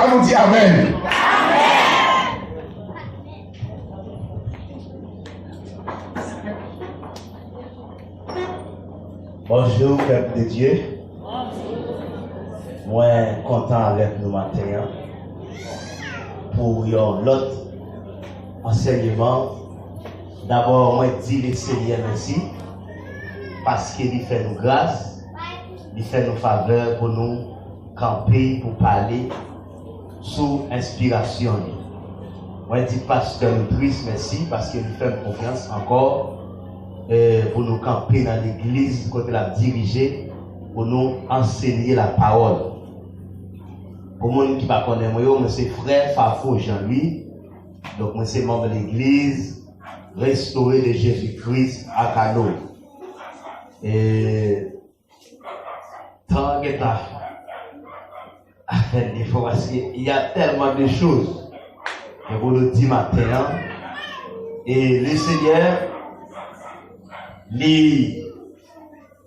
On nous dit Amen. Bonjour, peuple de Dieu. Moi, content avec nous matin pour l'autre enseignement. D'abord, moi, dis le Seigneur merci parce qu'il fait nous grâce, il fait nous faveur pour nous camper, pour parler sous inspiration. Moi, dis pasteur Patrice merci parce qu'il fait confiance encore. Pour nous camper dans l'église, côté la diriger, pour nous enseigner la parole. Pour moi qui ne connaît pas, moi c'est frère Fafo Jean-Louis, donc moi c'est membre de l'église restaurée de Jésus-Christ à Cano. Et tant que t'as à faire des fois, parce qu'il y a tellement de choses que vous le dites maintenant, et le Seigneur,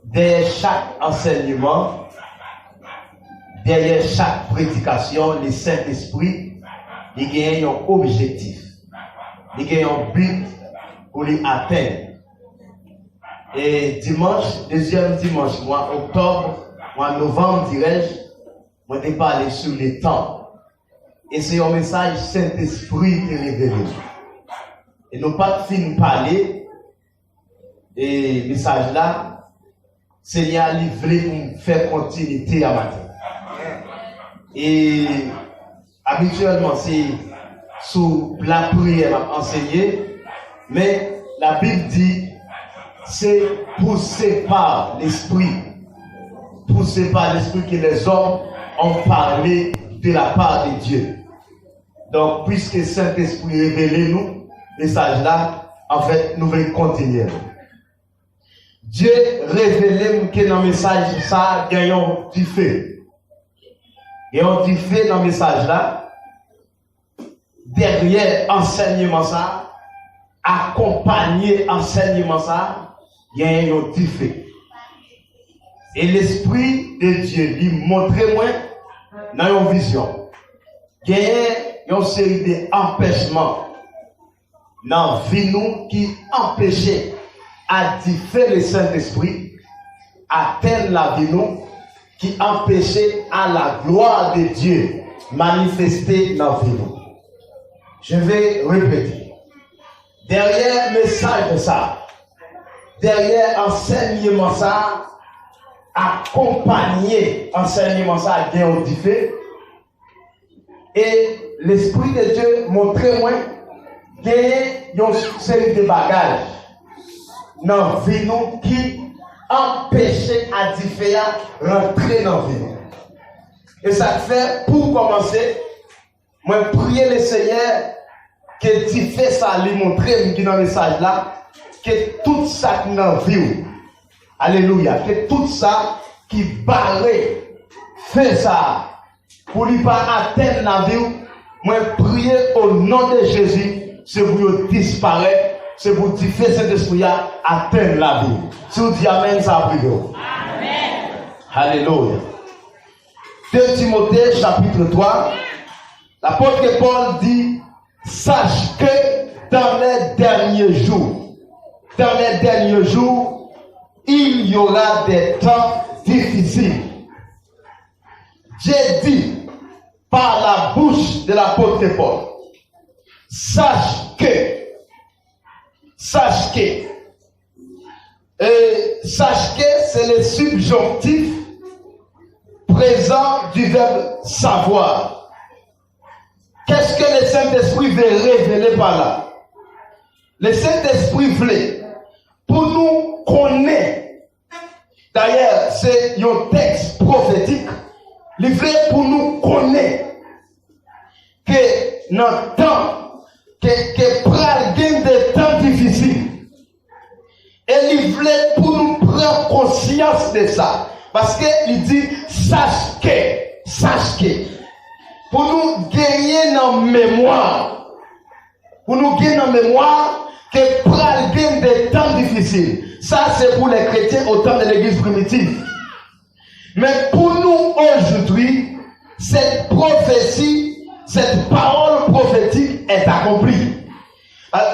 derrière chaque enseignement, derrière chaque prédication, le Saint-Esprit, il y a un objectif, il y a un but pour les atteindre. Et dimanche, deuxième dimanche, mois octobre, mois novembre, dirais-je, on a parlé sur les temps. Et c'est un message Saint-Esprit qui est révélé. Et nous pas fini de parler. Et le message là, Seigneur livré pour faire continuité à matin. Et habituellement, c'est sous la prière enseigné, mais la Bible dit, c'est poussé par l'Esprit. Poussé par l'Esprit que les hommes ont parlé de la part de Dieu. Donc, puisque Saint-Esprit révèle nous, le message là, en fait, nous voulons continuer. Dieu révèle que dans le message, ça, il y a un petit fait. Il y a un petit fait dans le message là. Derrière enseignement ça, accompagner enseignement ça, il y a un petit fait. Et l'Esprit de Dieu lui montre moi dans une vision. Il y a une série d'empêchements dans la vie nous qui empêchent à differ le Saint-Esprit, atteindre la vie nous, qui empêchait à la gloire de Dieu manifester dans la vie nous. Je vais répéter. Derrière le message de ça, derrière enseignement ça, accompagner enseignement ça, il y a un diffé. Et l'Esprit de Dieu montre-moi qu'il y a une série de bagages dans la vie nous qui empêchait à différents rentrer dans la vie nous. Et ça fait, pour commencer, moi prier le Seigneur que tu fais ça, lui montrer dans le message là, que tout ça qui dans la vie, alléluia, que tout ça qui barre, fait ça, pour lui pas atteindre la vie, moi prier au nom de Jésus, c'est vous disparaître. C'est pour dire que cet esprit a atteint la vie. Si vous dites Amen, ça a prié. Amen. Alléluia. 2 Timothée chapitre 3, l'apôtre Paul dit, sache que dans les derniers jours, il y aura des temps difficiles. J'ai dit par la bouche de l'apôtre Paul, sache que c'est le subjonctif présent du verbe savoir. Qu'est-ce que le Saint-Esprit veut révéler par là? Le Saint-Esprit veut pour nous connaître. D'ailleurs, c'est un texte prophétique. Il veut pour nous connaître que dans le temps que pral gain des temps difficiles. Et il voulait pour nous prendre conscience de ça. Parce qu'il dit, sache que, pour nous gagner dans mémoire, que pral gain des temps difficiles. Ça, c'est pour les chrétiens au temps de l'église primitive. Mais pour nous aujourd'hui, cette prophétie, cette parole prophétique est accomplie.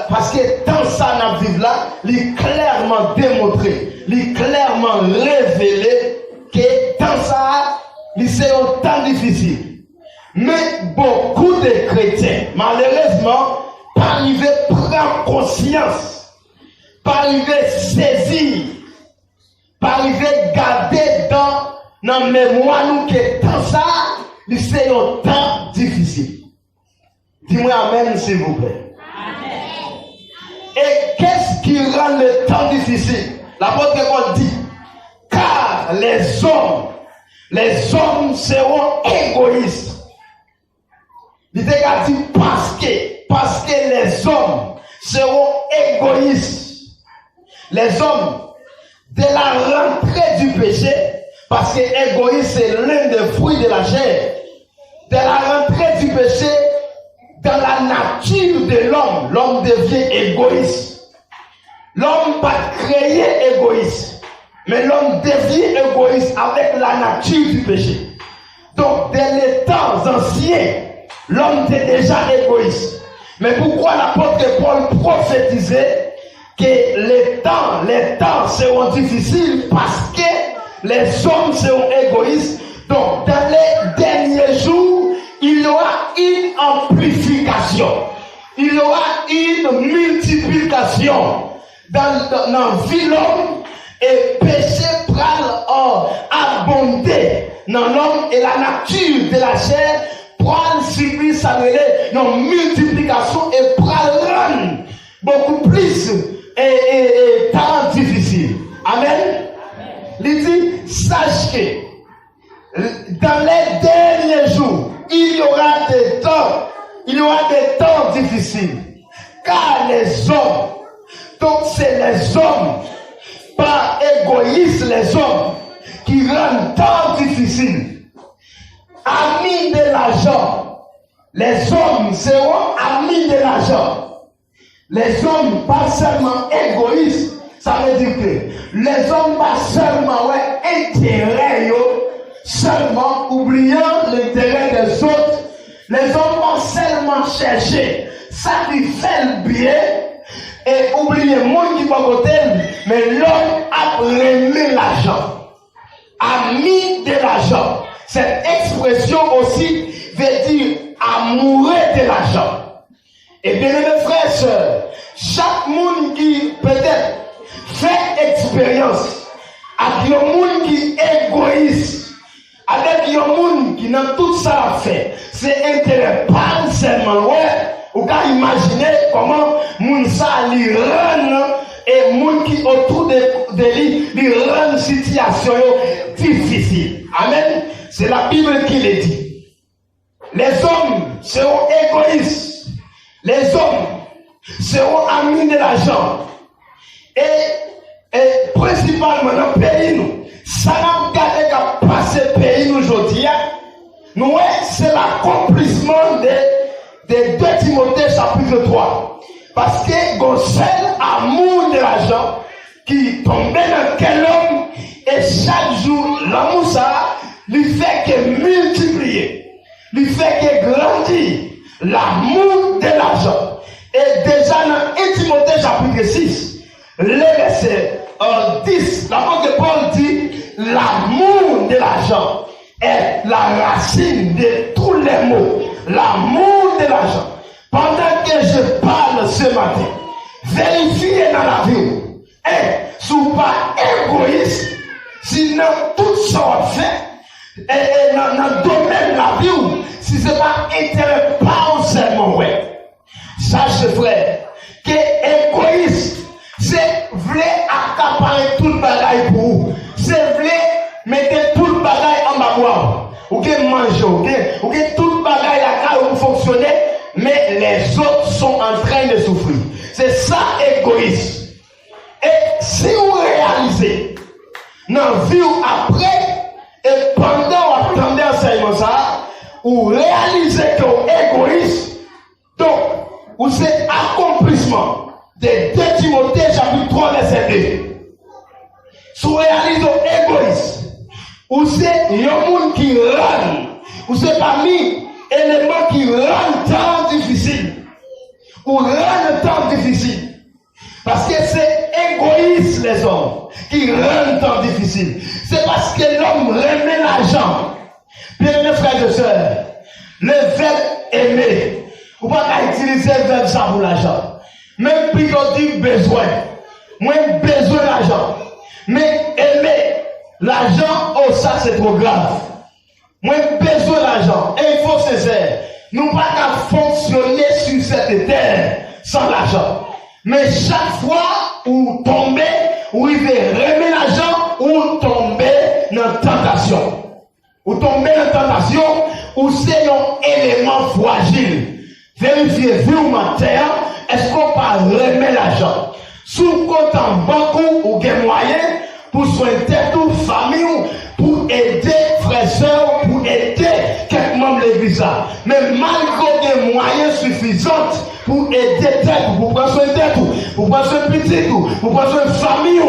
Parce que tant ça n'a vécu là, il est clairement démontré, il est clairement révélé que tant ça, c'est un temps difficile. Mais beaucoup de chrétiens, malheureusement, pas arrivé à prendre conscience, pas arrivé à saisir, pas arrivé à garder dans la mémoire nous que tant ça, c'est un temps difficile. Dis-moi amen s'il vous plaît. Et qu'est-ce qui rend le temps difficile? L'apôtre Paul dit, car les hommes seront égoïstes. Il a dit parce que les hommes seront égoïstes. Les hommes, de la rentrée du péché, parce que égoïste c'est l'un des fruits de la chair, de la rentrée du péché, dans la nature de l'homme devient égoïste. L'homme pas créé égoïste, mais l'homme devient égoïste avec la nature du péché. Donc, dès les temps anciens, l'homme était déjà égoïste. Mais pourquoi l'apôtre Paul prophétisait que les temps seront difficiles parce que les hommes seront égoïstes. Donc, dans les derniers jours, il y aura une amplification. Il y aura une multiplication dans la vie de l'homme et péché prend abonder dans l'homme et la nature de la chair prend subir sa une multiplication et prend rendre beaucoup plus et temps difficile. Amen. Il dit, sache que dans les derniers jours, il y aura des temps difficiles. Car les hommes, donc c'est les hommes, pas égoïstes les hommes, qui rendent temps difficile. Amis de l'argent. Les hommes seront amis de l'argent. Les hommes pas seulement égoïstes, ça veut dire que les hommes pas seulement intérêt, seulement oubliant l'intérêt des autres. Les hommes pas seulement chercher ça qui fait le bien et oublier le monde qui va côté, mais l'homme a aimé l'argent. Ami de l'argent. Cette expression aussi veut dire amoureux de l'argent. Et bien mes frères et sœurs, chaque monde qui peut-être fait expérience avec un monde qui est égoïste, avec un monde qui n'a tout ça à faire, c'est intérêt pas seulement, ou qu'à imaginer comment moun ça lui rend et moun qui autour de lui rend situation difficile. Amen. C'est la Bible qui le dit. Les hommes seront égoïstes. Les hommes seront amis de l'argent. Et principalement dans le pays, nous, ça n'a pas qu'à passer le pays nous aujourd'hui. Nous, c'est l'accomplissement de 2 Timothée chapitre 3. Parce que le seul amour de l'argent qui tombe dans quel homme et chaque jour, l'amour ça lui fait que multiplier, lui fait que grandir l'amour de l'argent. Et déjà dans 1 Timothée chapitre 6, le verset 10, l'apôtre Paul dit l'amour de l'argent est la racine de tous les maux. L'amour de l'argent. Pendant que je parle ce matin, vérifiez dans la vie, sois pas égoïste, sinon tout ça fait, et dans le domaine de la vie, si ce n'est pas intérêt, pas seulement, sache frère, que égoïste, c'est vouloir accaparer tout le bagaille pour vous, c'est vouloir mettre tout le bagaille en bas, ou que manger, ou que tout le bagaille là pour fonctionner, mais les autres sont en train de souffrir. C'est ça égoïste. Et si vous réalisez, dans la vie après, et pendant que vous attendez enseignement ça, vous réalisez que vous êtes égoïste, donc vous êtes accomplissement de 2 Timothée chapitre 3 verset 2. Si vous réalisez que vous êtes égoïste, vous êtes un monde qui rend, ou c'est parmi éléments qui rendent le temps difficile. Ou rendent le temps difficile. Parce que c'est égoïste les hommes qui rendent le temps difficile. C'est parce que l'homme remet l'argent. Bien mes frères et sœurs, le verbe aimer, ou pas qu'à utiliser le verbe ça pour l'argent. Même plutôt dire besoin. Moi, besoin d'argent. Mais aimer l'argent, oh ça c'est trop grave. Moi, besoin d'argent. Et il faut sincère. Nous pas qu'à fonctionner sur cette terre sans l'argent. Mais chaque fois où tomber, où il veut remettre l'argent, ou tomber dans la tentation. Ou tomber dans la tentation, ou c'est un élément fragile. Vérifiez, vous ou matin, est-ce qu'on peut remettre l'argent? Sous compte en banque ou des moyens pour soigner toute famille, pour aider frères et sœurs, pour aider quelques membres de l'église. Mais malgré des moyens suffisants pour aider tête, pour prendre soin de tête, pour prendre soin de petit, pour prendre soin de famille,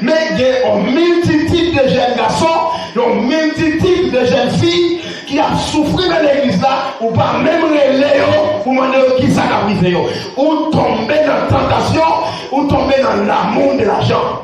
mais il y a un multitude de jeunes garçons, un multitude de jeunes filles qui a souffert dans l'église là, ou pas même les ou demander qui ça a arrivé, ou tomber dans la tentation, ou tomber dans l'amour de l'argent.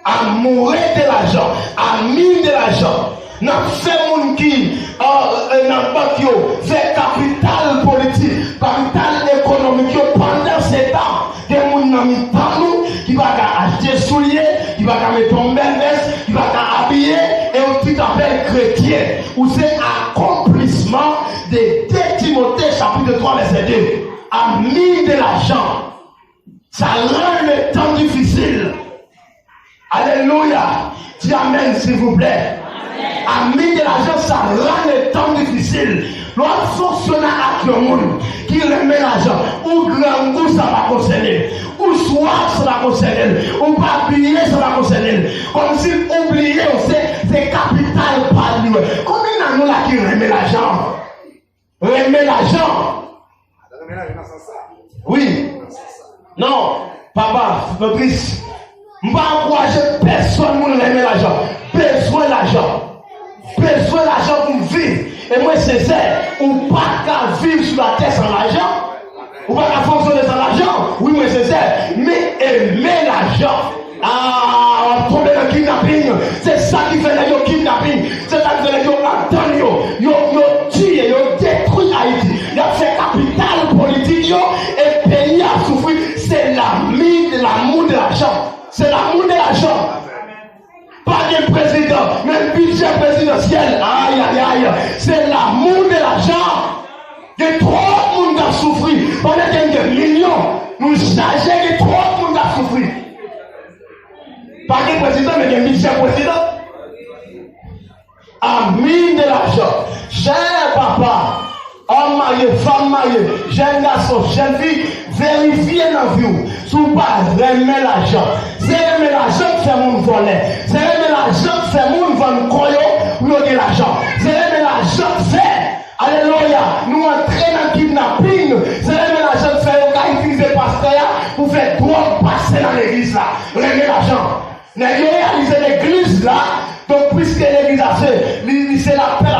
Amoureux de l'argent, ami de l'argent. N'a fait mon qui n'a pas fait capital politique, capital économique pendant 7 ans. Des gens n'a mis pas nous qui va acheter souliers, qui va mettre un bel veste, qui va habiller et on dit appelle chrétien. Ou c'est accomplissement de 2 Timothée chapitre 3 verset 2. Ami de l'argent. Ça rend le temps difficile. Alléluia. Dis amen s'il vous plaît. Ami de l'argent, ça rend le temps difficile. L'autre fonctionnaire avec le monde qui remet l'argent, ou grand goût ça va concerner, ou soir ça va concerner, ou pas oublier ça va concerner. Comme si oublier, c'est capital par lui. Combien d'années là qui remet l'argent? Remet l'argent? Oui. Non, papa, notre fils. Je ne vais pas encourager personne pour aimer l'argent. Besoin d'argent. Besoin d'argent pour vivre. Et moi, c'est sincère. Ou pas qu'à vivre sur la terre sans l'argent. Ou pas qu'à fonctionner sans l'argent. Oui, moi, c'est sincère. Mais aimer l'argent. Ah, on tombe dans le kidnapping. C'est ça qui fait le kidnapping. C'est ça qui fait le attendre. Yo tué, yo détruit Haïti. Il a fait capital politique. Et le pays a souffert. C'est l'amour de l'argent. C'est l'amour de l'argent. Pas de président, mais budget présidentiel. Aïe, aïe, aïe. C'est l'amour de l'argent. Il y a trop de monde qui a souffert. Pendant qu'il y a des millions, nous chargeons que trop de monde a souffert. Pas de président, mais il y a un budget président. Ami de l'argent. Cher papa, homme marié, femme mariée, jeune garçon, jeune fille, vérifiez dans la vie. Si vous ne remettez pas l'argent, c'est remettre l'argent qui fait mon volet. C'est remettre l'argent qui fait mon vendre coyo ou de l'argent. C'est remettre l'argent qui fait. Alléluia. Nous entrons dans le kidnapping. C'est remettre l'argent qui fait. On va utiliser le pasteur pour faire droit passer dans l'église là. Remettre l'argent. Nous réalisé l'église là. Donc, puisque l'église a fait, c'est la paix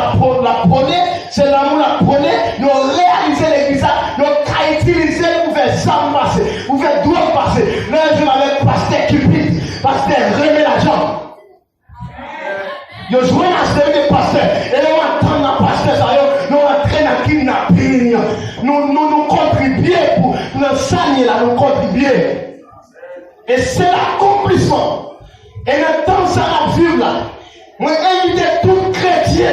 la prenez, c'est l'amour la prenez, nous réalisons l'église là, nous avons utilisé pour faire ça passer, pour faire droit passer. Là, je m'avais pasteur qui prie, pasteur, remet l'argent. Nous jouons dans ce pasteur, et nous attendons dans le pasteur, nous entrons dans le kidnapping, nous contribuons pour nous saigner là, nous contribuons. Et c'est l'accomplissement. Et le temps ça va vivre là. Moi, invite tout chrétien,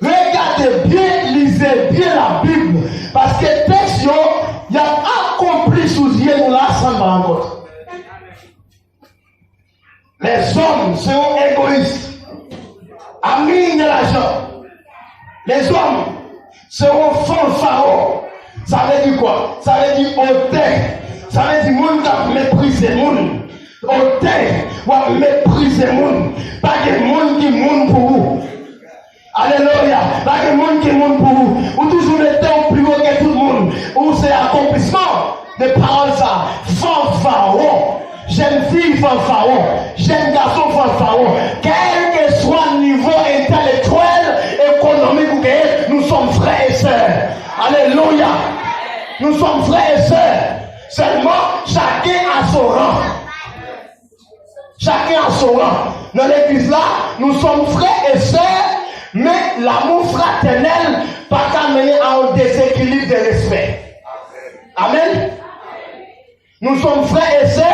regardez bien, lisez bien la Bible, parce que le texte, il y a accompli sous yeux nous là sans rencontre. Les hommes seront égoïstes, amis de l'argent. Les hommes seront fanfarons. Ça veut dire quoi? Ça veut dire hautain. Ça veut dire monde qui méprise le monde. Hautain, ou mépriser le monde. Pas de monde qui monde pour vous. Alléluia. Pas de monde qui monde pour vous. Ou toujours mettez au plus haut que tout le monde. Ou c'est accomplissement de paroles ça. Fanfaron. Jeune fille fanfaron. Jeune garçon fanfaron. Quel que soit le niveau intellectuel, économique ou quel Nous sommes frères et sœurs. Seulement, chacun a son rang. Chacun a son rang. Dans l'église là, nous sommes frères et sœurs, mais l'amour fraternel pas qu'à mener à un déséquilibre de respect. Amen. Nous sommes frères et sœurs,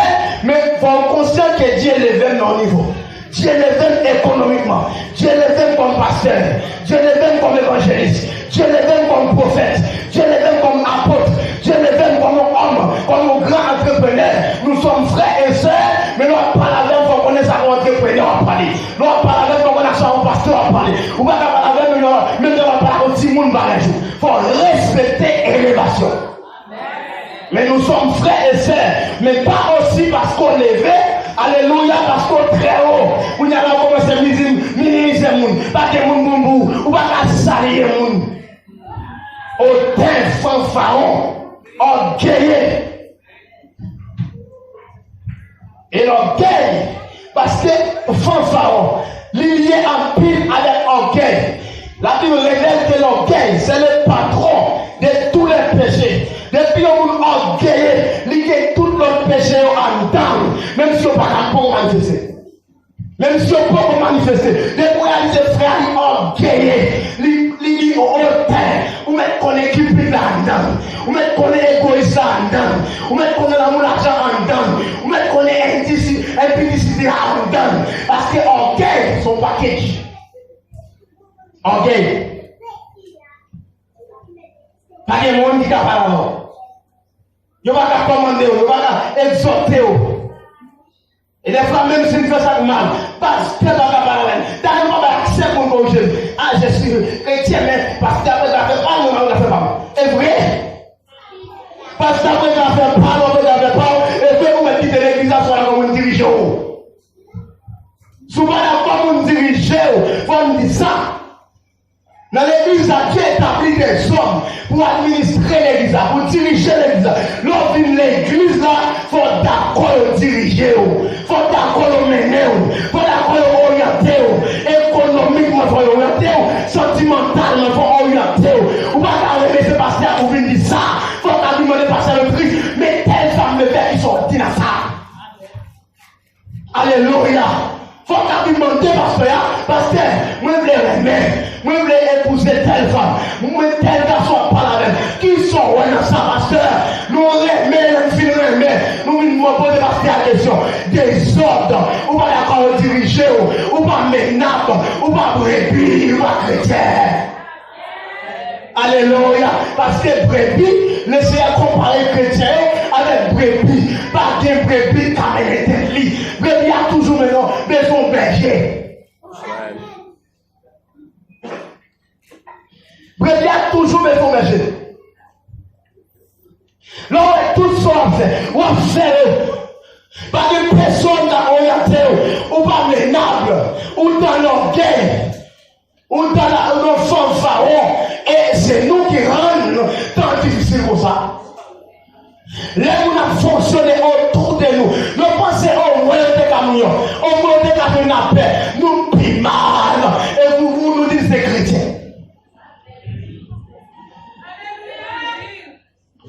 mais il faut conscient que Dieu les aime au niveau. Dieu les aime économiquement. Dieu les aime comme pasteur. Dieu les aime comme évangéliste. Dieu les aime comme prophète. Dieu les aime comme apôtre. Dieu les aime comme homme, comme grand entrepreneur. Nous sommes frères et sœurs, mais nous ne parlons pas avec qu'on est un entrepreneur à parler. Nous ne parlons avec qu'on est un pasteur à parler. Ou pas parler avec nous, mais nous ne parlons pas avec tout le monde par jour. Il faut respecter l'élévation. Mais nous sommes frères et sœurs, mais pas aussi parce qu'on est levé. Alléluia, parce qu'on est très haut. Vous n'avez pas commencé à minimiser le monde. Pas que le monde ou pas qu'à salir le monde. Autant fanfaron, orgueilleux. Et l'orgueil, parce que fanfaron, lié en pile avec orgueil. La Bible révèle que l'orgueil, c'est le patron de tous les péchés. Depuis qu'on est orgueilleux, il y a tout notre péché en dedans, même si on ne peut pas manifester. Même si on ne peut pas manifester. Depuis qu'on a des frères orgueilleux, il y a hautain, ou mettre qu'on est cupide là-dedans, ou mettre qu'on est égoïste là-dedans, ou mettre qu'on est l'amour l'argent en dedans, ou mettre qu'on est impudicité en dedans. Parce que orgueil, son package. Orgueil. Pas de monde qui a parlé. Il ne va pas commander, il ne va pas exhorter. Et des fois, même si tu fais ça mal, parce que tu ne vas pas parler. Tu n'as pas accès pour le jeune. Ah, je suis chrétien, mais parce que tu as fait pas, on ne fait pas. C'est vrai? Parce que tu as fait pas, on ne fait pas. Et puis, vous mettez de l'église à soi comme un dirigeant. Souvent, comme un dirigeant, il faut me dire ça. Dans l'église, Dieu établit des hommes pour administrer l'église, pour diriger l'église. Lorsqu'on vient l'église, il faut d'accord diriger, il faut d'accord mener, il faut d'accord orienter, économiquement, il faut orienter, sentimentalement, il faut orienter. Ou pas qu'à c'est parce que vous venez dire ça, il faut qu'à demander passer le prix, mais telles femmes le fait qui sont dit à ça. Alléluia. Il faut qu'à demander parce que moi je veux remettre. Moi, je voulais épouser telle femme. Moi, tel garçon pas la même. Qui sont dans sa pasteur? Nous remettons, nous nous poser la question. Des ordres, ou pas d'accord diriger, ou pas ménable, ou pas brebis, ou pas chrétien. Alléluia. Parce que brebis, laissez comparer chrétien avec brebis. Pas de brebis qui a été lit. Brebis a toujours besoin de berger. Brebis a toujours besoin de berger. Là, tout ça, on va faire. Pas de personne à orienter, ou pas ménable, ou dans l'orgueil, ou dans nos fanfarons. Et c'est nous qui rendons tant difficile comme ça. Là, nous avons fonctionné autour de nous. Nous pensons au moins des camions, au moins des camions à paix. Nous pis mal. Et vous nous dites des chrétiens.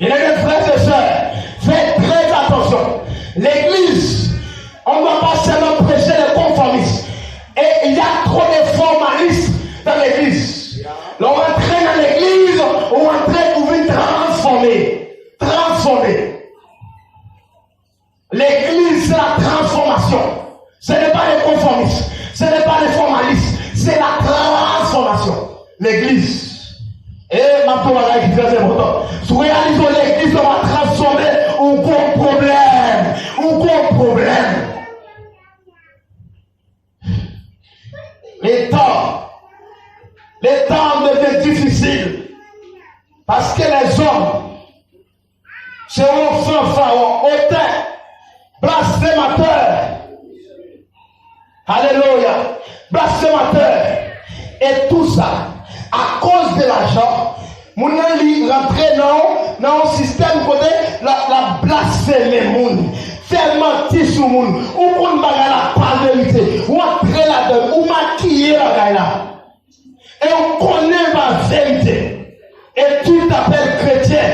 Il y a des frères et sœurs, faites très attention. L'église, on ne va pas seulement prêcher les conformistes. Et il y a trop de formalistes dans l'église. Là, on entraîne dans l'église, on entraîne pour venir transformer. Transformer. L'église, c'est la transformation. Ce n'est pas les conformistes. Ce n'est pas les formalistes. C'est la transformation. L'église. Et ma pauvre est très important. Si vous réalisez l'église, on va transformer aucun problème. Aucun problème. Les temps deviennent difficiles. Parce que les hommes seront fanfarons, hautains, blasphémateurs. Alléluia. Blasphémateurs. Et tout ça, à cause de l'argent, mon ami rentrer dans un système côté la blasphémer moun, faire mentir sur moun, ou qu'on bagaille la pas vérité, ou entrer là-dedans, ou maquiller la bagaille là. Et on connaît ma vérité. Et tu t'appelles chrétien.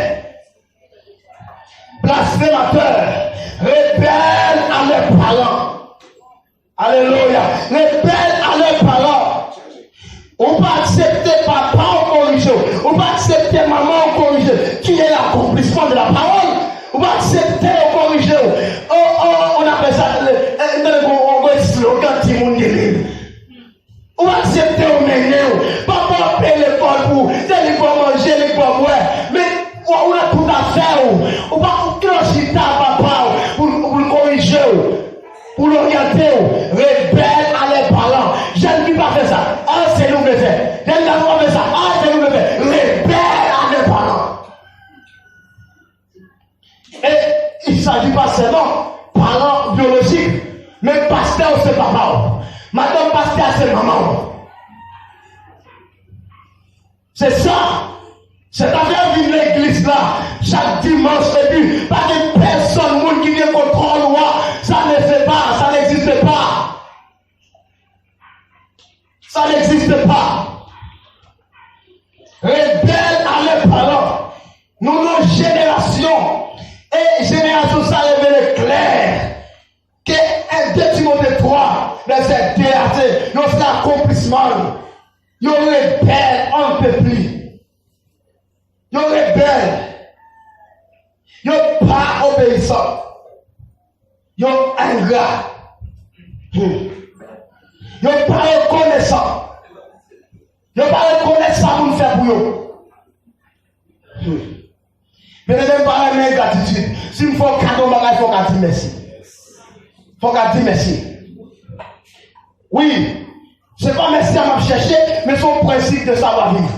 consommateurs, rebelles à leurs parents. Alléluia. Rebelles à leurs parents. On va accepter papa ou corriger. On va accepter maman ou corriger. Qui est l'accomplissement de la parole? On va accepter ou corriger. On appelle ça le slogan qui monde guéri. On va accepter ou mener. Papa paye l'école pour. C'est pour manger, les pour boire. Mais on a tout à faire. On va clocher ta papa pour le corriger. Pour l'orienter, rebelle à les parents. Je ne peux pas faire ça. Ah, c'est nous le fait. Je ne peux pas faire ça. Ah, c'est nous le fait. Rebelle à les parents. Et il ne s'agit pas seulement parents biologiques, mais pasteur c'est papa. Madame pasteur c'est maman. C'est ça. C'est affaire de l'église là, chaque dimanche, et puis, pas de personne qui vient contrôler loi, ça ne fait pas, ça n'existe pas. Ça n'existe pas. Rebelle à leurs parents. Nous, nos générations, et génération, ça révèle clair, que 1 Timothée 3, verset 2 à 2, notre accomplissement, nous rebelle, on ne peut plus. Yo rebelle, yo pas obéissant, yo ingrat, yo pas reconnaissant, yo pas reconnaissant pour nous faire pour yo. Mais ne même pas la même gratitude. Si nous faisons cadeau, il faut qu'on dise merci. Il faut qu'on dise merci. Oui, ce n'est pas merci à me chercher, mais son principe de savoir-vivre.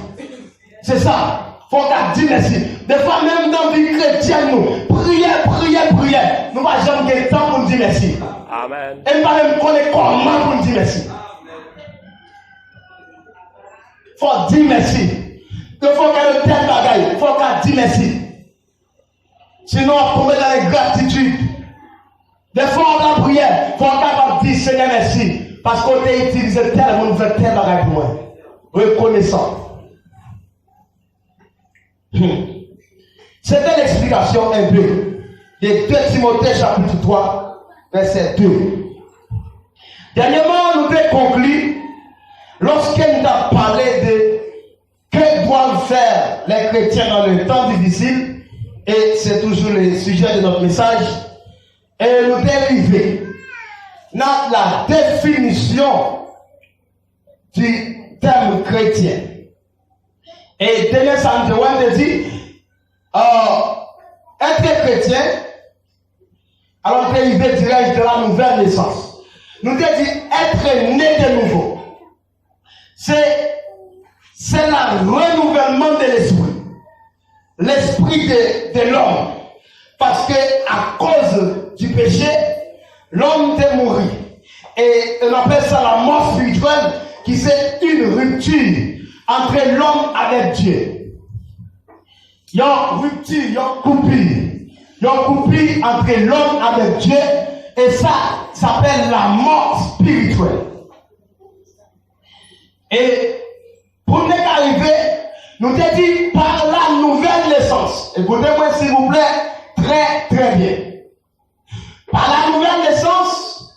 C'est ça. Faut qu'on dise merci. Des fois, même dans la vie chrétienne, nous, prière. Nous n'avons jamais de temps pour nous dire merci. Amen. Et nous ne même connaître comment pour nous dire merci. Faut dire merci. Il faut qu'elle ait tel bagaille. Il faut qu'elle dise merci. Sinon, on tombe dans les gratitudes. Des fois, on a prière. Il faut qu'elle dise Seigneur merci. Parce qu'on t'a utilisé tel, on fait tel bagaille pour moi. Reconnaissant. C'était l'explication un peu de 2 Timothée chapitre 3 verset 2. Dernièrement, nous avons conclu lorsqu'elle nous a parlé de que doivent faire les chrétiens dans le temps difficile, et c'est toujours le sujet de notre message, et nous dériver dans la définition du terme chrétien. Et Daniel Sandewan dit, être chrétien, alors qu'il veut dire de la nouvelle naissance. Nous dit être né de nouveau. C'est le renouvellement de l'esprit. L'esprit de l'homme. Parce que à cause du péché, l'homme est mort. Et on appelle ça la mort spirituelle, qui c'est une rupture entre l'homme avec Dieu. Il y a une rupture, il y a une coupure entre l'homme avec Dieu, et ça s'appelle la mort spirituelle. Et pour nous arriver, nous te dit par la nouvelle naissance. Écoutez-moi s'il vous plaît, très bien. Par la nouvelle naissance,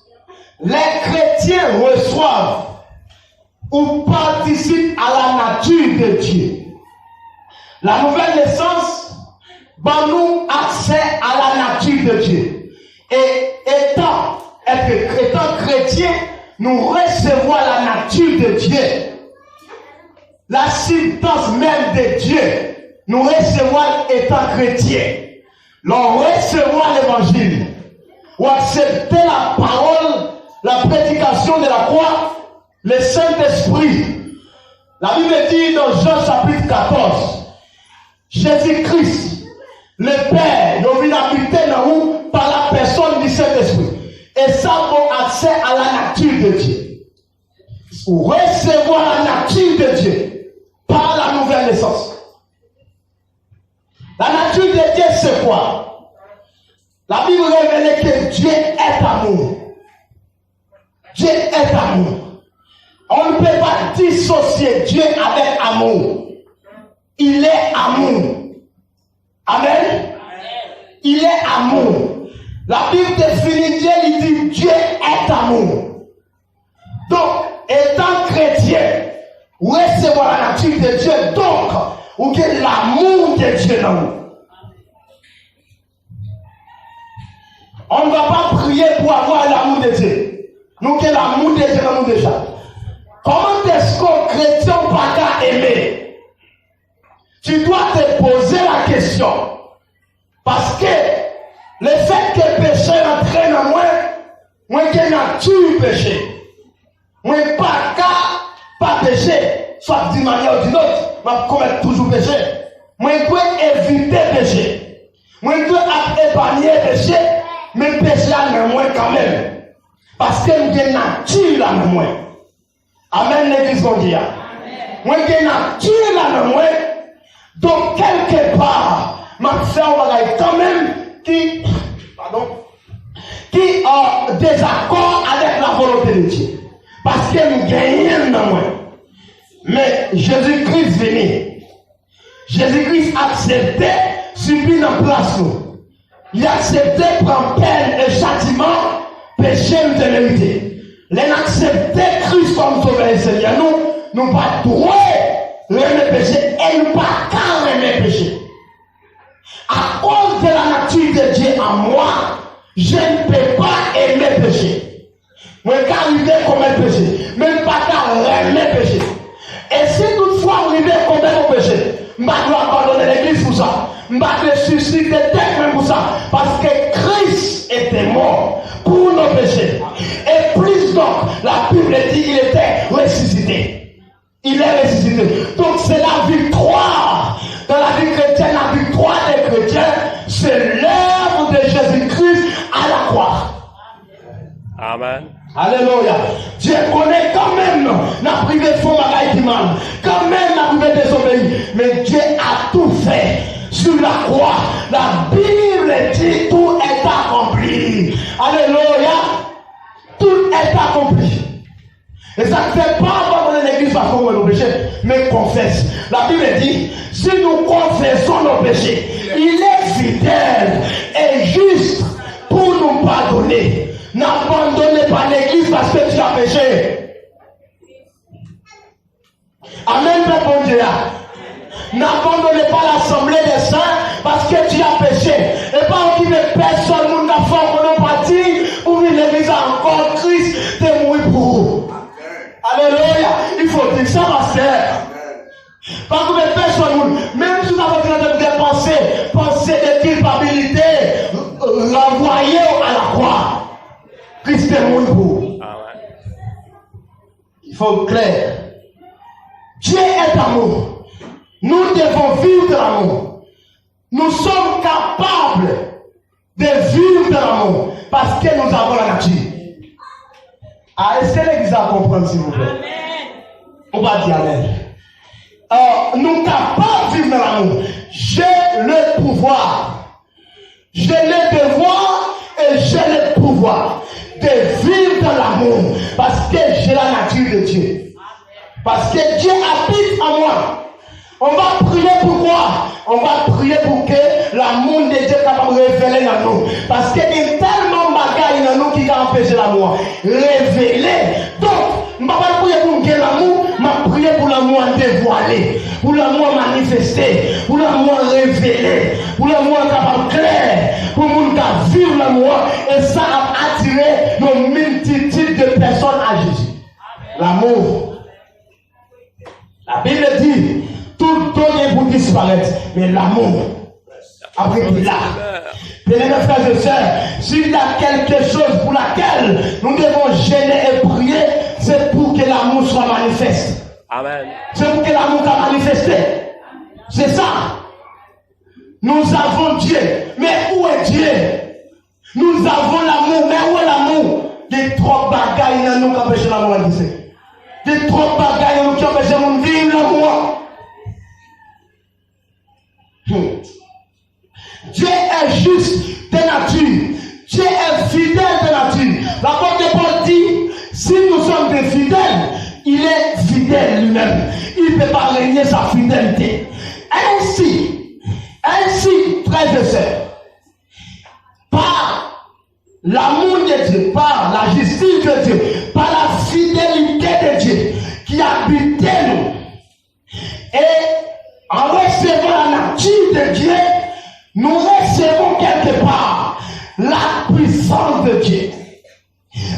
les chrétiens reçoivent ou participent à la nature de Dieu. La nouvelle naissance donne nous accès à la nature de Dieu. Et étant chrétien, nous recevons la nature de Dieu. La substance même de Dieu, nous recevons étant chrétien. L'on recevons l'évangile. Ou accepter la parole, la prédication de la croix, le Saint-Esprit. La Bible dit dans Jean chapitre 14, Jésus-Christ, le Père, nous vient habiter dans nous par la personne du Saint-Esprit. Et ça a accès à la nature de Dieu. Ou recevoir la nature de Dieu par la nouvelle naissance. La nature de Dieu, c'est quoi? La Bible révèle que Dieu est amour. Dieu est amour. On ne peut pas dissocier Dieu avec amour. Il est amour. Amen. Il est amour. La Bible définit Dieu, il dit Dieu est amour. Donc, étant chrétien, recevoir la nature de Dieu, donc, ou que l'amour de Dieu dans nous. On ne va pas prier pour avoir l'amour de Dieu. Nous, que l'amour de Dieu dans nous déjà. Comment est-ce qu'un chrétien ne peut pas aimer? Tu dois te poser la question. Parce que le fait que le péché entraîne en moi qui ai nature péché. Moi, pas péché, soit d'une manière ou d'une autre, je commets toujours péché. Moi, je dois éviter péché. Moi, je dois épargner péché, mais péché en moi quand même. Parce que j'ai nature en moi. Amen, l'église mondiale. Moi, j'ai nature en moi. Donc, quelque part, ma femme va quand même qui désaccord avec la volonté de Dieu. Parce qu'elle nous gagne dans moi. Mais Jésus-Christ venu. Jésus-Christ acceptait subir dans place nous. Il acceptait prendre peine et châtiment, péché ou ténérité. Il acceptait Christ comme sauveur et Seigneur. Nous pas droit aimer péché et nous pas qu'à aimer péché. À cause de la nature de Dieu en moi, je ne peux pas aimer péché. Moi, quand arriver à commettre péché, même pas qu'à aimer péché. Et si toutefois arriver à commettre péché, je dois abandonner l'église pour ça. Je dois susciter tête même pour ça. Parce que Christ était mort pour nos péchés. Et plus donc, la Bible dit qu'il était ressuscité. Il est ressuscité. Donc c'est la victoire. Dans la vie chrétienne, la victoire des chrétiens, c'est l'œuvre de Jésus-Christ à la croix. Amen. Alléluia. Dieu connaît quand même la privée de son bagage qui mal. Quand même la privée désobéir. Mais Dieu a tout fait sur la croix. La Bible dit tout est accompli. Alléluia. Tout est accompli. Et ça ne fait pas abandonner l'église parce qu'on veut nos péchés, mais confesse. La Bible dit, si nous confessons nos péchés, il est fidèle et juste pour nous pardonner. N'abandonnez pas l'église parce que tu as péché. Amen, Père bon Dieu. N'abandonnez pas l'assemblée des saints parce que tu as péché. Et pas qu'il ne personne nous n'a fait qu'on a parti pour venir l'église encore Christ de mourir pour vous. Alléluia. Il faut dire ça, ma sœur. Pas que personne, même si vous avez des pensées de culpabilité, renvoyez à la croix. Christ est mort pour vous. Il faut clair. Dieu est amour. Nous devons vivre de l'amour. Nous sommes capables de vivre de l'amour parce que nous avons la nature. Ah, est-ce que l'église va comprendre, s'il vous plaît? Amen. On va dire amen. Nous sommes capables de vivre de l'amour. J'ai le pouvoir. J'ai le devoir et j'ai le pouvoir de vivre dans l'amour parce que j'ai la nature de Dieu. Parce que Dieu habite en moi. On va prier pourquoi? On va prier pour que l'amour de Dieu soit capable de révéler dans nous. Parce qu'il y a tellement de bagailles dans nous qui ont empêché l'amour. Révéler. Donc, je ne vais pas prier pour que l'amour, je vais prier pour l'amour dévoilé, pour l'amour manifesté, pour l'amour révélé, pour l'amour capable clair, pour le monde qui vivre l'amour. Et ça a attiré une multitude de personnes à Jésus. L'amour. La Bible dit, tout donné pour disparaître, mais l'amour, après qu'il est là. Bien-aimés frères et sœurs, s'il y a quelque chose pour laquelle nous devons gêner et prier, c'est pour que l'amour soit manifeste. Amen. C'est pour que l'amour soit manifesté. C'est ça. Nous avons Dieu. Mais où est Dieu? Nous avons l'amour. Mais où est l'amour? Des trop bagailles dans nous qui empêchent l'amour à dire. Des trop bagailles dans nous qui empêchent de vivre l'amour. Dieu est juste de nature. Dieu est fidèle de nature. L'apôtre Paul dit, si nous sommes des fidèles, il est fidèle lui-même. Il ne peut pas régner sa fidélité. Ainsi, frères et sœurs, par l'amour de Dieu, par la justice de Dieu, par la fidélité de Dieu qui habitait nous. Et en recevant la nature de Dieu, nous recevons quelque part la puissance de Dieu.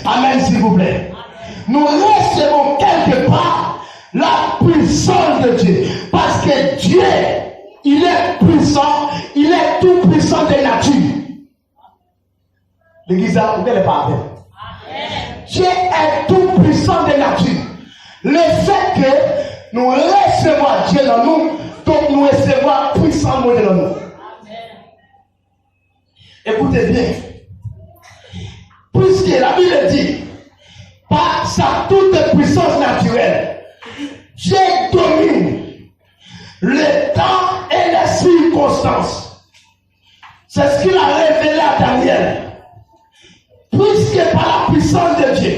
Amen, s'il vous plaît. Nous recevons quelque part la puissance de Dieu. Parce que Dieu, il est puissant, il est tout puissant de nature. L'église a ouvert les paroles. Dieu est tout puissant de nature. Le fait que nous recevons Dieu dans nous, donc nous recevons puissant Dieu dans nous. Écoutez bien. Puisque la Bible dit, par sa toute puissance naturelle, Dieu domine le temps et les circonstances. C'est ce qu'il a révélé à Daniel. Puisque par la puissance de Dieu,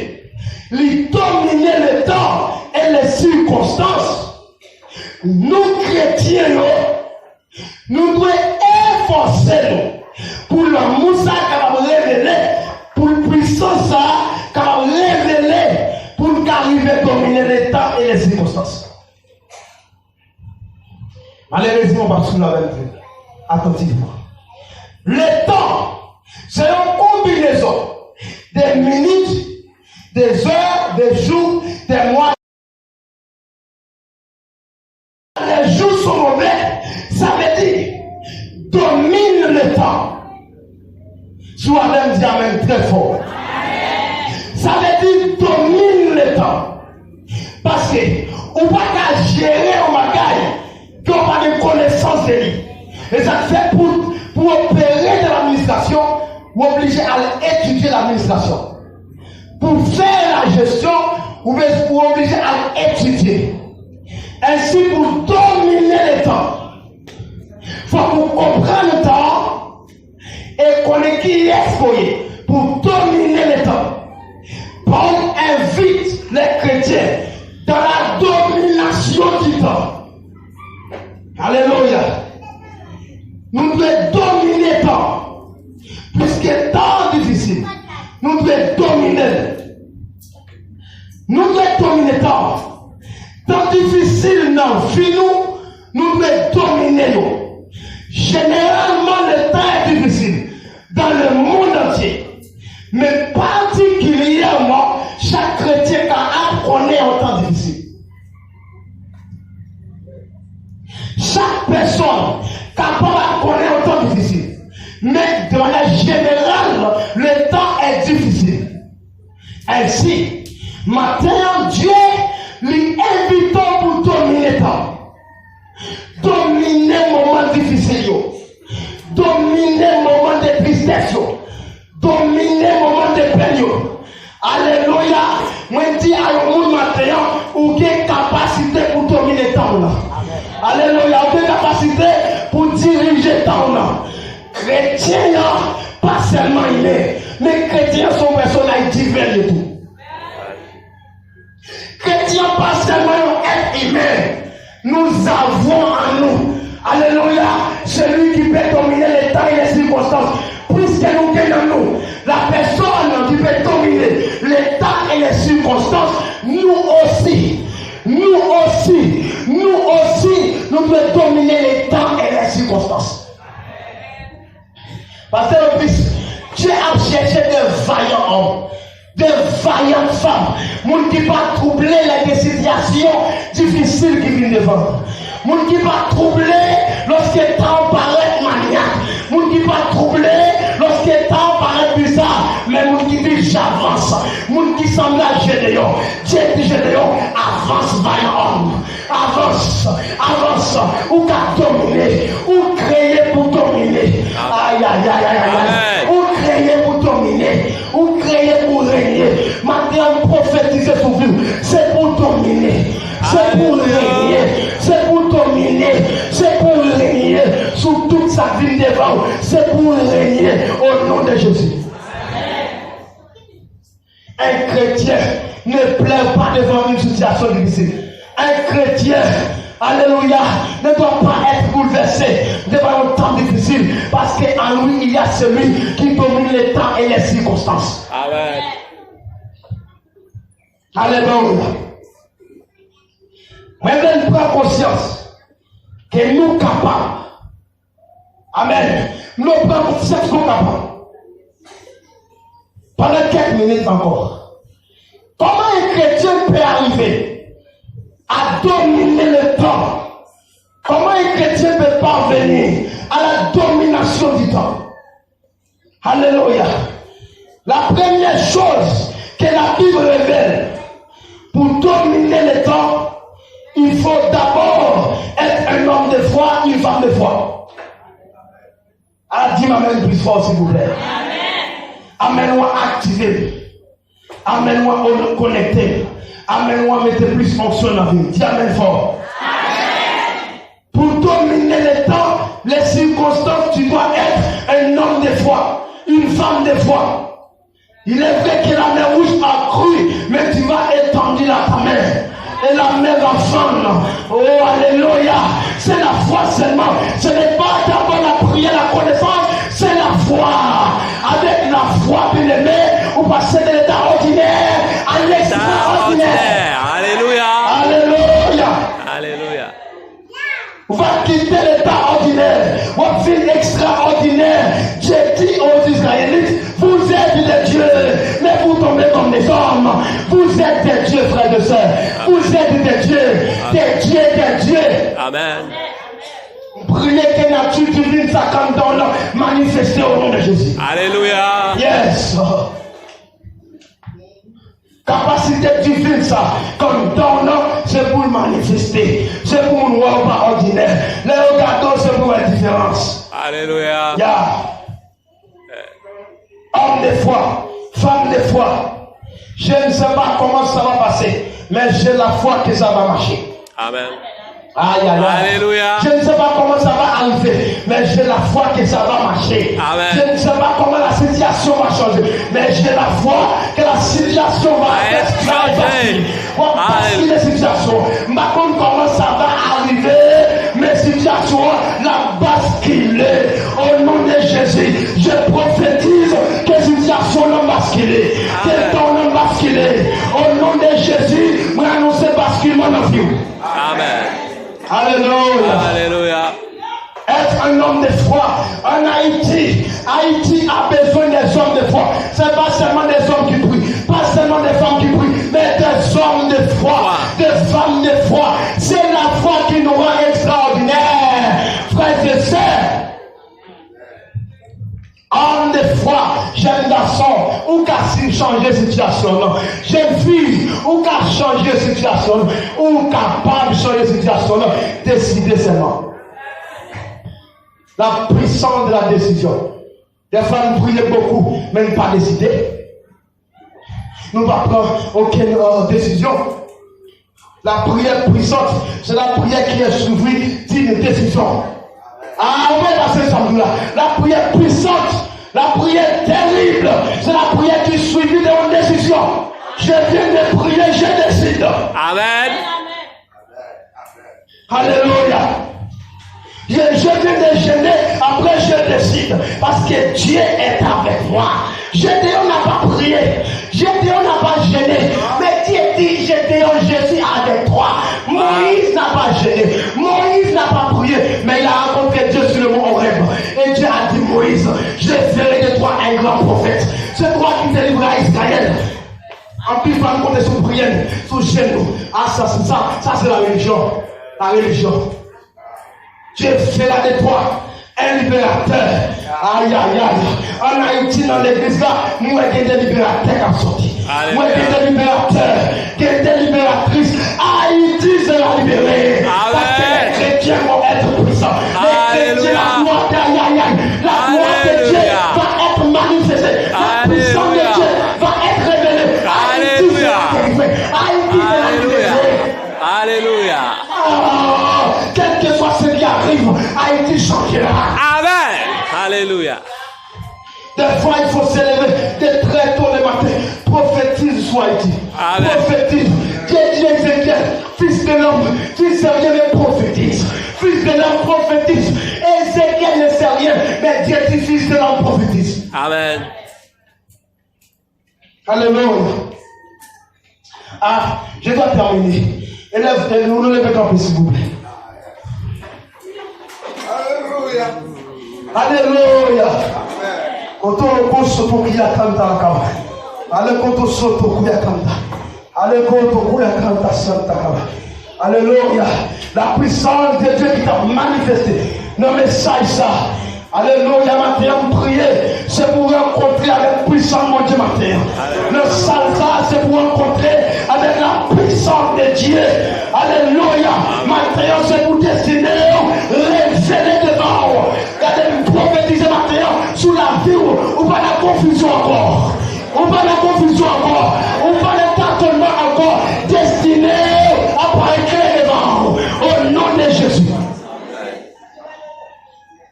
il dominait le temps et les circonstances, nous chrétiens, nous devons efforcer nous pour le Moussa qui va révéler, pour la puissance qui va révéler, pour nous arriver à dominer le temps et les circonstances. Malheureusement, on va suivre la vérité. Attentivement. Le temps, c'est une combinaison des minutes, des heures, des jours, des mois. Les jours sont mauvais, ça veut dire domine le temps. Soi-même dit amen très fort. Ça veut dire domine le temps. Parce que on ne va pas gérer un bagage qui n'a pas de connaissance de lui. Et ça fait pour opérer de l'administration, vous obligez à étudier l'administration. Pour faire la gestion, vous obligez à étudier. Ainsi, pour dominer le temps, il faut que vous compreniez le temps et connaître qui est pour dominer le temps. Paul invite les chrétiens dans la domination du temps. Alléluia. Nous devons dominer le temps. Puisque le temps est difficile, nous devons dominer. Nous devons dominer le temps. Temps difficile dans la vie, nous devons dominer. Généralement, le temps est difficile dans le monde entier. Mais particulièrement, chaque chrétien qui apprenait un temps difficile. Chaque personne capable de connaître un temps difficile. Mais de manière générale, le temps est difficile. Ainsi, maintenant, Dieu lui invite pour dominer le temps. Dominer le moment difficile. Dominer le moment de tristesse. Dominer le moment de peine. Alléluia. Moi, je dis à un matin, ou quelle capacité pour dominer le temps. Alléluia. Ou quelle capacité pour diriger le temps. Chrétien, pas seulement il est, mais chrétiens sont personnages divers et tout. Chrétiens, pas seulement être humain, nous avons en nous, alléluia, celui qui peut dominer les temps et les circonstances. Puisque nous gagnons nous, la personne qui peut dominer les temps et les circonstances, nous devons dominer les temps et les circonstances. Parce que le Christ, Dieu a cherché de vaillants hommes, de vaillantes femmes, moun qui va troubler les situations difficiles qui viennent devant. Moun qui va troubler lorsque le temps paraît maniaque. Moun qui va troubler lorsque le temps paraît bizarre. Mais moun qui dit j'avance. Moun qui semble à Gédéon. Dieu dit Gédéon, avance vaillant homme. Avance, avance. Ou qu'à dominer, ou créer pour dominer. Aïe, aïe, aïe, aïe, aïe. Ou créer pour dominer, ou créer pour régner. Maintenant, prophétiser sur vous, c'est pour dominer. C'est pour régner, c'est pour dominer, c'est pour régner sur toute sa vie devant, c'est pour régner au nom de Jésus. Un chrétien ne pleure pas devant une situation difficile. Un chrétien, alléluia, ne doit pas être bouleversé devant un temps difficile. difficile parce qu'en lui, il y a celui qui domine les temps et les circonstances. Amen. Alléluia. Maintenant, prends conscience que nous sommes capables. Amen. Nous prenons conscience que nous sommes capables. Pendant quelques minutes encore. Comment un chrétien peut arriver à dominer le temps? Comment un chrétien peut parvenir à la domination du temps? Alléluia. La première chose que la Bible révèle pour dominer le temps, il faut d'abord être un homme de foi, une femme de foi. Ah, dis-moi même plus fort s'il vous plaît. Amène-moi activer. Amène-moi connecter. Amène-moi mettre plus fonction dans la vie. Dis amen fort. Amen. Pour dominer le temps, les circonstances, tu dois être un homme de foi, une femme de foi. Il est vrai que la mer rouge a cru, mais tu vas étendre ta main. Et la mer va fendre. Oh, alléluia. C'est la foi seulement. Ce n'est pas d'abord la prière, la connaissance, c'est la foi. Avec la foi, bien aimé, vous passez de l'état ordinaire à l'extraordinaire. Alléluia. Alléluia. Alléluia. Vous va quitter l'état ordinaire. Votre vie extraordinaire. J'ai dit aux Israélites, vous êtes des dieux, mais vous tombez comme des hommes. Vous êtes des dieux, frères et sœurs. Vous êtes des dieux, des dieux, des dieux. Amen. Priez que la nature divine s'accorde dans l'homme, manifestée au nom de Jésus. Alléluia. Yes. Capacité divine, ça, comme dans l'homme, c'est pour le manifester. C'est pour nous voir pas ordinaire. Les regards, c'est pour la différence. Alléluia. Yeah. Homme de foi, femme de foi. Je ne sais pas comment ça va passer, mais j'ai la foi que ça va marcher. Amen. Aïe, aïe, aïe. Alléluia. Je ne sais pas comment ça va arriver, mais j'ai la foi que ça va marcher. Amen. Je ne sais pas comment la situation va changer, mais j'ai la foi que la situation va être changée. On va passer les situations. Ma compte comment ça va arriver, mes situations, la basculer. Au nom de Jésus, je prophétise que situation n'ont basculé, que ton nom basculé. Au nom de Jésus, moi annoncer basculement dans la vie. Amen. Alléluia. Alléluia. Être un homme de foi. En Haïti, Haïti a besoin des hommes de foi. Ce n'est pas seulement des hommes qui prient, pas seulement des femmes qui prient, mais des hommes de foi, des femmes de foi. C'est la foi qui nous rend extraordinaires, frères et sœurs. Homme de foi, jeune garçon, ou qu'à changer la situation, jeune fille, ou qu'à changer la situation, ou capable de changer la situation, décidez seulement. La puissance de la décision. Des fois, nous prions beaucoup, mais nous ne pas décider. Nous ne pas prendre aucune décision. La prière puissante, c'est la prière qui est suivie d'une décision. Ah, on va passer ça là. La prière puissante, la prière terrible, c'est la prière qui est suivie d'une décision. Je viens de prier, je décide. Amen. Alléluia. Je viens de gêner, après je décide. Parce que Dieu est avec moi. Gédéon n'a pas prié. Gédéon n'a pas gêné. Mais Dieu dit, Gédéon, je suis avec toi. Moïse n'a pas gêné. Moïse n'a pas prié. Mais il a rencontré Dieu sur le mont Horeb. Et Dieu a dit, Moïse, je ferai de toi un grand prophète. C'est toi qui délivreras Israël. En plus, il va compter sur prière, sur genoux. Ah, ça c'est la religion. La religion. Dieu fera de toi un libérateur. Aïe, aïe, aïe. En Haïti, dans l'église là, nous avons des libérateurs qui sont sortis. Nous avons des libérateurs, des libératrices. Haïti sera libérée. Parce que les chrétiens vont être puissants. Les chrétiens, la gloire de Dieu va être manifestée. La puissance de Dieu va être révélée. Haïti sera délivrée. Haïti sera libérée. Alléluia. Quel que soit ce qui arrive, Haïti changera. Amen. Alléluia. Des fois, il faut s'élever de très tôt le matin. Prophétise sur Haïti. Amen. Prophétise. Dieu dit Ézéchiel, fils de l'homme, tu ne sais rien, mais prophétise. Fils de l'homme, prophétise. Ézéchiel ne sait rien, exister dans le prophétisme. Amen. Alléluia. Ah, je dois terminer. Élève, nous levez camper, s'il vous plaît. Alléluia. Alléluia. Quand on soto kuya kanta kaba. Ale koto soto kuya kanta. Ale koto kuya kanta santa kaba. Alléluia. La puissance de Dieu qui t'a manifesté. Non mais ça. Alléluia, matin, prier, c'est pour rencontrer avec puissance mon Dieu matin. Le salsa, c'est pour rencontrer avec la puissance de Dieu. Alléluia, matin, c'est pour destiner, révéler devant. Regardez, prophétiser matin sous la vie ou pas la confusion encore. Ou pas la confusion encore. Ou pas le tâtonnement encore. Destiné à paraître devant. Au nom de Jésus.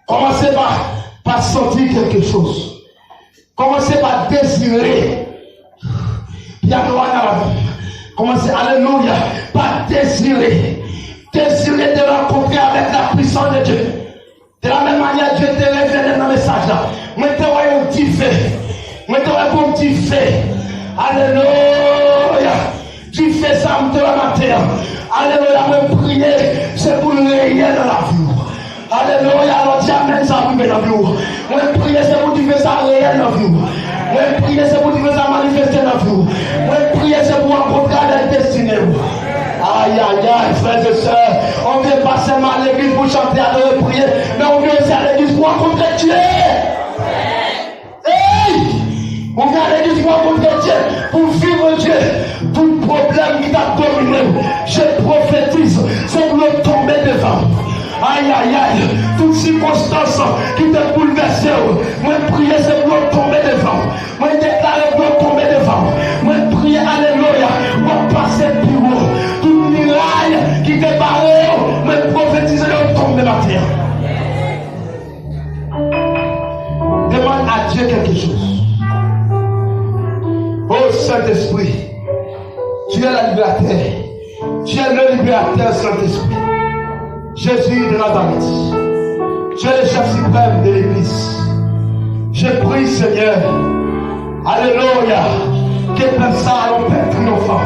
Commencez par sentir quelque chose. Commencez par désirer. Commencez, alléluia, par désirer. Désirer de rencontrer avec la puissance de Dieu. De la même manière, Dieu te révèle dans le message là. Mettez un petit fait. Mettez un bon petit fait. Alléluia. Tu fais ça, me la matin. Alléluia, me prier, c'est pour le réel dans la vie. Alléluia, alors dis amen, ça arrive dans la vie. Moi, prier, c'est pour tu fais ça réel dans la vie. Moi, prier, c'est pour tu fais ça manifester dans la vie. Moi, prier, c'est pour rencontrer la destinée. Aïe, aïe, aïe, frères et sœurs, on vient pas seulement à l'église pour chanter, adorer, prier, mais on vient aussi à l'église pour rencontrer Dieu. Hey! On vient à l'église pour rencontrer Dieu, pour vivre Dieu. Tout problème qui t'a dominé, je prophétise, c'est pour le tomber devant. Aïe, aïe, aïe, toutes circonstances qui te bouleversent, moi prier c'est pour tomber devant. Moi déclarer pour tomber devant. Moi prier, alléluia, pour passer plus haut. Toute muraille qui te barre, moi prophétiser le tomber la terre. Demande à Dieu quelque chose. Oh Saint-Esprit, tu es la libérateur. Tu es le libérateur, Saint-Esprit. Jésus de Nazareth, tu es le chef suprême de l'église. Je prie, Seigneur, alléluia, que personne soit un père triomphant,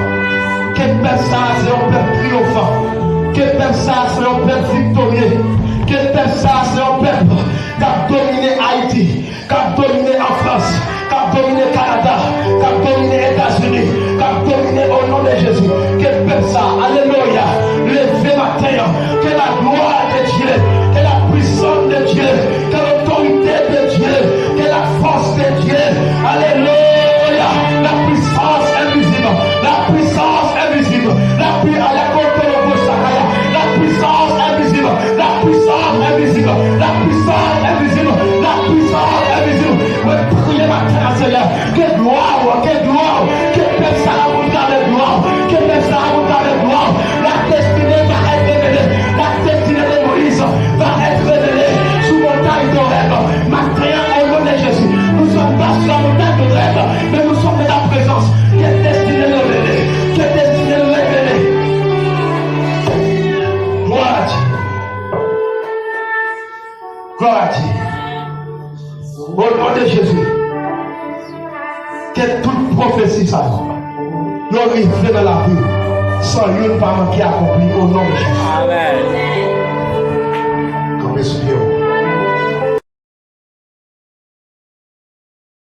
que personne soit un père triomphant, que personne soit un père victorieux, que personne soit un père qui a dominé Haïti, qui a dominé en France, qui a dominé Canada, qui a dominé les États-Unis, qui a dominé au nom de Jésus. Que personne, alléluia, levez matin, que la gloire de Dieu, que la puissance de Dieu, que l'autorité de Dieu, que la force de Dieu, alléluia, la puissance invisible, la puissance invisible, la puissance invisible, la puissance invisible, la puissance invisible, la puissance invisible. Oui, priez matin, Seigneur, que gloire, que personne à vous garde gloire, que personne à vous garde gloire. La destinée va être révélée, la destinée de Moïse va être révélée sous montagne de rêve. Matin, au nom de Jésus, nous ne sommes pas sur la montagne de rêve, mais nous sommes dans la présence. Que destinée révélée, que destinée révélée. Gloire à Dieu. Gloire à Dieu. Au nom de Jésus, que toute prophétie ça nous arrive dans la vie sans une parent qui accomplit au nom de Jésus. Amen.